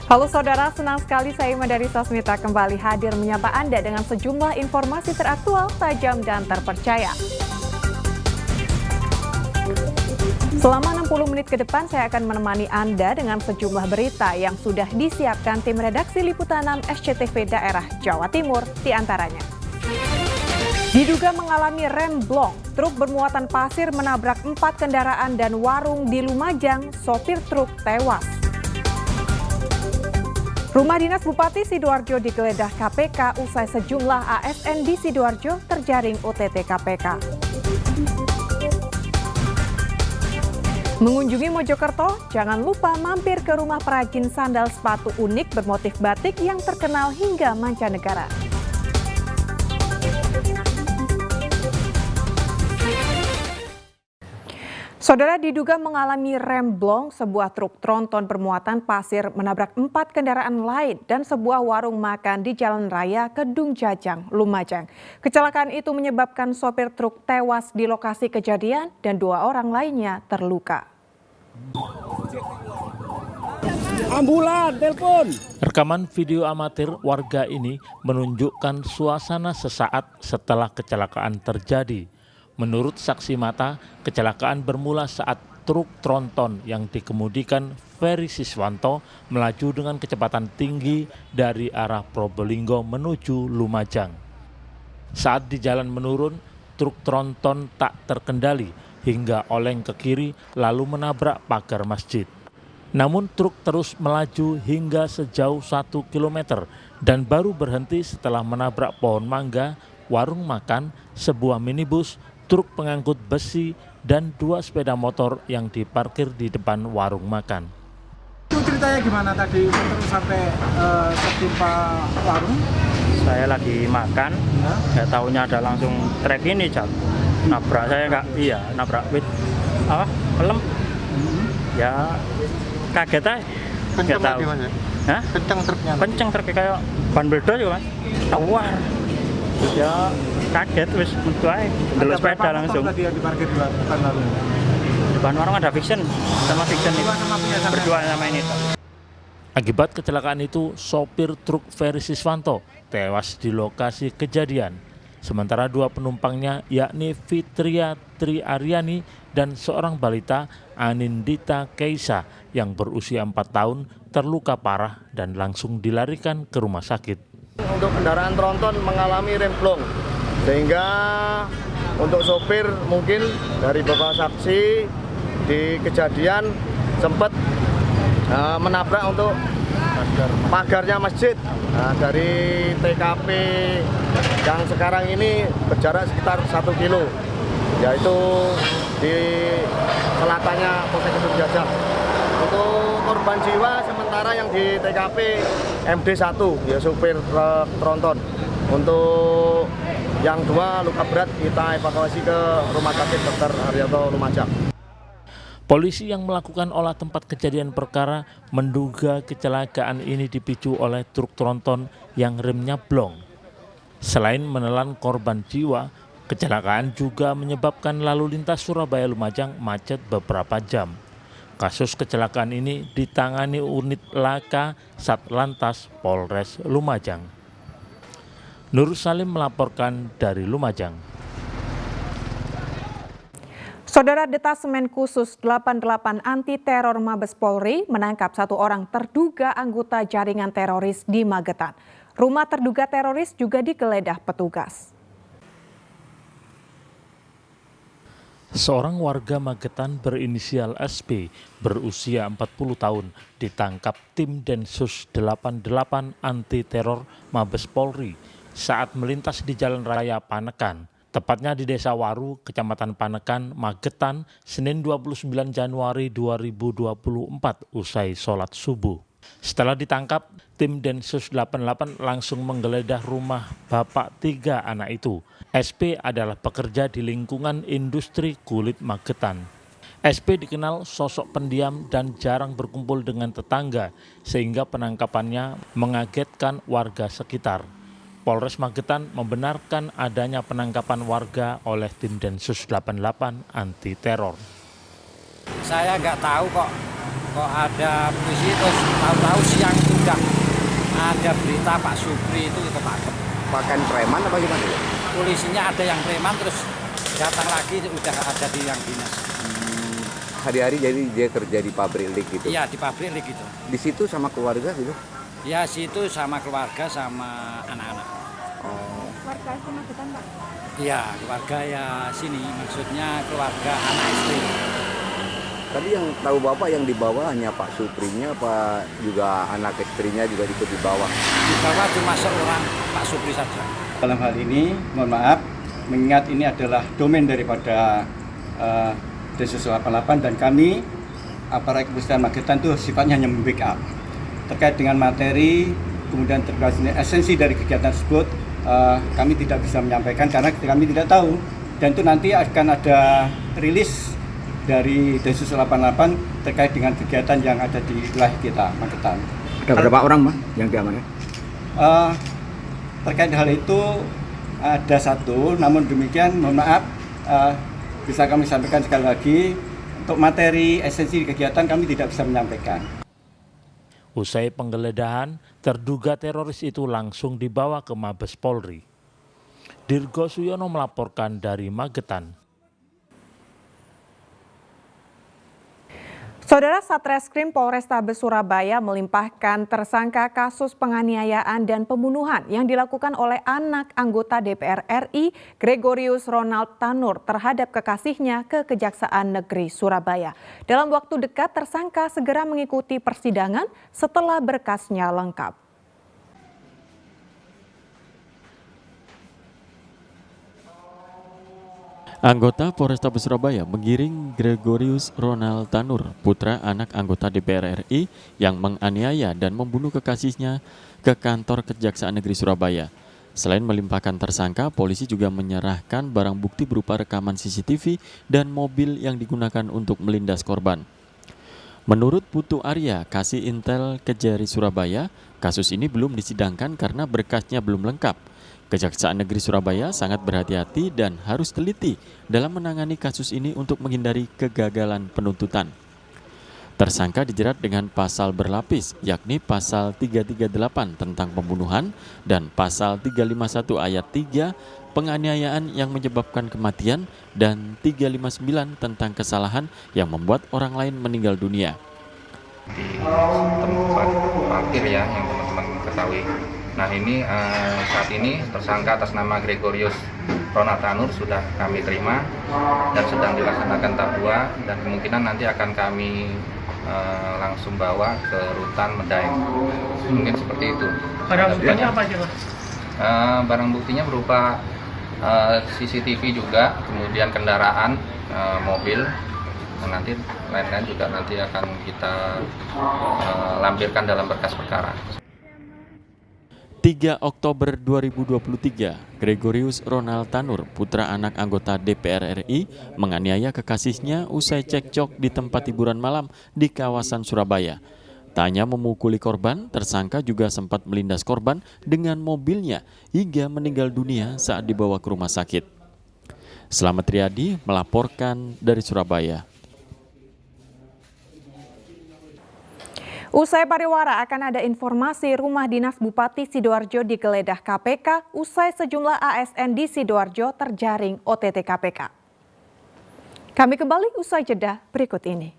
Halo saudara, senang sekali saya Madari Sasmita kembali hadir menyapa Anda dengan sejumlah informasi teraktual, tajam, dan terpercaya. Selama 60 menit ke depan saya akan menemani Anda dengan sejumlah berita yang sudah disiapkan tim redaksi Liputan 6 SCTV daerah Jawa Timur diantaranya. Diduga mengalami remblong, truk bermuatan pasir menabrak 4 kendaraan dan warung di Lumajang, sopir truk tewas. Rumah dinas Bupati Sidoarjo digeledah KPK usai sejumlah ASN di Sidoarjo terjaring OTT KPK. Mengunjungi Mojokerto, jangan lupa mampir ke rumah perajin sandal sepatu unik bermotif batik yang terkenal hingga mancanegara. Saudara, diduga mengalami remblong, sebuah truk tronton bermuatan pasir menabrak 4 kendaraan lain dan sebuah warung makan di Jalan Raya Kedung Jajang, Lumajang. Kecelakaan itu menyebabkan sopir truk tewas di lokasi kejadian dan 2 orang lainnya terluka. Ambulan, telepon. Rekaman video amatir warga ini menunjukkan suasana sesaat setelah kecelakaan terjadi. Menurut saksi mata, kecelakaan bermula saat truk tronton yang dikemudikan Ferry Siswanto melaju dengan kecepatan tinggi dari arah Probolinggo menuju Lumajang. Saat di jalan menurun, truk tronton tak terkendali hingga oleng ke kiri lalu menabrak pagar masjid. Namun truk terus melaju hingga sejauh 1 km dan baru berhenti setelah menabrak pohon mangga, warung makan, sebuah minibus, truk pengangkut besi, dan 2 sepeda motor yang diparkir di depan warung makan. Itu ceritanya gimana tadi terus sampai ketimpa warung? Saya lagi makan, ya tahunya ada langsung trek ini nabrak saya nabrak pelem. Ya kaget aja. Kenceng tahu. Mas ya? Hah? Kenceng truknya? Kenceng truknya kayak ban beda juga Mas. Tawar. Ya kaget wis metu ae. Delok sepeda langsung. Tadi yang diparkir di depan warung? Di depan warung ada Vision sama Vision itu. Berdua sama ini. Akibat kecelakaan itu, sopir truk Ferry Siswanto tewas di lokasi kejadian. Sementara 2 penumpangnya yakni Fitria Tri Aryani dan seorang balita Anindita Keisa yang berusia 4 tahun terluka parah dan langsung dilarikan ke rumah sakit. Untuk kendaraan tronton mengalami remblong, sehingga untuk sopir mungkin dari beberapa saksi di kejadian sempat menabrak untuk pagarnya masjid. Nah, dari TKP yang sekarang ini berjarak sekitar 1 kilo, yaitu di selatannya Polsek Kedung Jajang. Untuk korban jiwa sementara yang di TKP MD1, ya supir tronton. Untuk yang 2 luka berat kita evakuasi ke Rumah Sakit Dr. Haryanto Lumajang. Polisi yang melakukan olah tempat kejadian perkara menduga kecelakaan ini dipicu oleh truk tronton yang remnya blong. Selain menelan korban jiwa, kecelakaan juga menyebabkan lalu lintas Surabaya Lumajang macet beberapa jam. Kasus kecelakaan ini ditangani unit Laka Satlantas Polres Lumajang. Nur Salim melaporkan dari Lumajang. Saudara, Detasemen Khusus 88 Anti Teror Mabes Polri menangkap 1 orang terduga anggota jaringan teroris di Magetan. Rumah terduga teroris juga digeledah petugas. Seorang warga Magetan berinisial SP berusia 40 tahun ditangkap tim Densus 88 Anti Teror Mabes Polri saat melintas di Jalan Raya Panekan, tepatnya di Desa Waru, Kecamatan Panekan, Magetan, Senin 29 Januari 2024 usai sholat subuh. Setelah ditangkap, tim Densus 88 langsung menggeledah rumah bapak 3 anak itu. SP adalah pekerja di lingkungan industri kulit Magetan. SP dikenal sosok pendiam dan jarang berkumpul dengan tetangga, sehingga penangkapannya mengagetkan warga sekitar. Polres Magetan membenarkan adanya penangkapan warga oleh tim Densus 88 anti teror. Saya nggak tahu kok ada polisi terus tahu-tahu siang juga ada berita Pak Supri itu ketangkep. Pakaian preman apa gimana? Polisinya ada yang preman terus datang lagi udah ada di yang dinas. Hari-hari jadi dia kerja di pabrik lik gitu. Iya di pabrik gitu. Di situ sama keluarga gitu. Ya situ sama keluarga sama anak-anak. Oh. Keluarga asli Magetan, Pak? Iya keluarga ya sini maksudnya keluarga anak istri. Tadi yang tahu Bapak yang dibawa hanya Pak Suprinya apa juga anak istrinya juga ikut dibawa? Di bawah cuma seorang Pak Supri saja. Dalam hal ini, mohon maaf, mengingat ini adalah domain daripada Densus 88 dan kami, aparat kepolisian Magetan itu sifatnya hanya membackup. Terkait dengan materi, kemudian terkait dengan esensi dari kegiatan tersebut, kami tidak bisa menyampaikan karena kami tidak tahu. Dan itu nanti akan ada rilis dari Densus 88 terkait dengan kegiatan yang ada di wilayah kita, Magetan. Ada berapa orang, Mas, yang diamankan? Terkait hal itu ada satu, namun demikian mohon maaf bisa kami sampaikan sekali lagi untuk materi esensi kegiatan kami tidak bisa menyampaikan. Usai penggeledahan, terduga teroris itu langsung dibawa ke Mabes Polri. Dirgo Suyono melaporkan dari Magetan. Saudara, Satreskrim Polrestabes Surabaya melimpahkan tersangka kasus penganiayaan dan pembunuhan yang dilakukan oleh anak anggota DPR RI Gregorius Ronald Tanur terhadap kekasihnya ke Kejaksaan Negeri Surabaya. Dalam waktu dekat, tersangka segera mengikuti persidangan setelah berkasnya lengkap. Anggota Polrestabes Surabaya menggiring Gregorius Ronald Tanur, putra anak anggota DPR RI yang menganiaya dan membunuh kekasihnya ke kantor Kejaksaan Negeri Surabaya. Selain melimpahkan tersangka, polisi juga menyerahkan barang bukti berupa rekaman CCTV dan mobil yang digunakan untuk melindas korban. Menurut Putu Arya, Kasih Intel Kejari Surabaya, kasus ini belum disidangkan karena berkasnya belum lengkap. Kejaksaan Negeri Surabaya sangat berhati-hati dan harus teliti dalam menangani kasus ini untuk menghindari kegagalan penuntutan. Tersangka dijerat dengan pasal berlapis, yakni pasal 338 tentang pembunuhan dan pasal 351 ayat 3 penganiayaan yang menyebabkan kematian dan 359 tentang kesalahan yang membuat orang lain meninggal dunia. Di tempat parkir ya yang teman-teman ketahui. Nah ini saat ini tersangka atas nama Gregorius Ronald Tanur sudah kami terima dan sedang dilaksanakan tahap 2 dan kemungkinan nanti akan kami langsung bawa ke rutan Medaeng. Mungkin seperti itu. Barang buktinya apa aja, Mas? Barang buktinya berupa CCTV juga, kemudian kendaraan, mobil, dan nanti lain-lain juga nanti akan kita lampirkan dalam berkas perkara. 3 Oktober 2023, Gregorius Ronald Tanur, putra anak anggota DPR RI, menganiaya kekasihnya usai cekcok di tempat hiburan malam di kawasan Surabaya. Tak hanya memukuli korban, tersangka juga sempat melindas korban dengan mobilnya hingga meninggal dunia saat dibawa ke rumah sakit. Slamet Riyadi melaporkan dari Surabaya. Usai pariwara akan ada informasi rumah dinas Bupati Sidoarjo digeledah KPK usai sejumlah ASN di Sidoarjo terjaring OTT KPK. Kami kembali usai jeda berikut ini.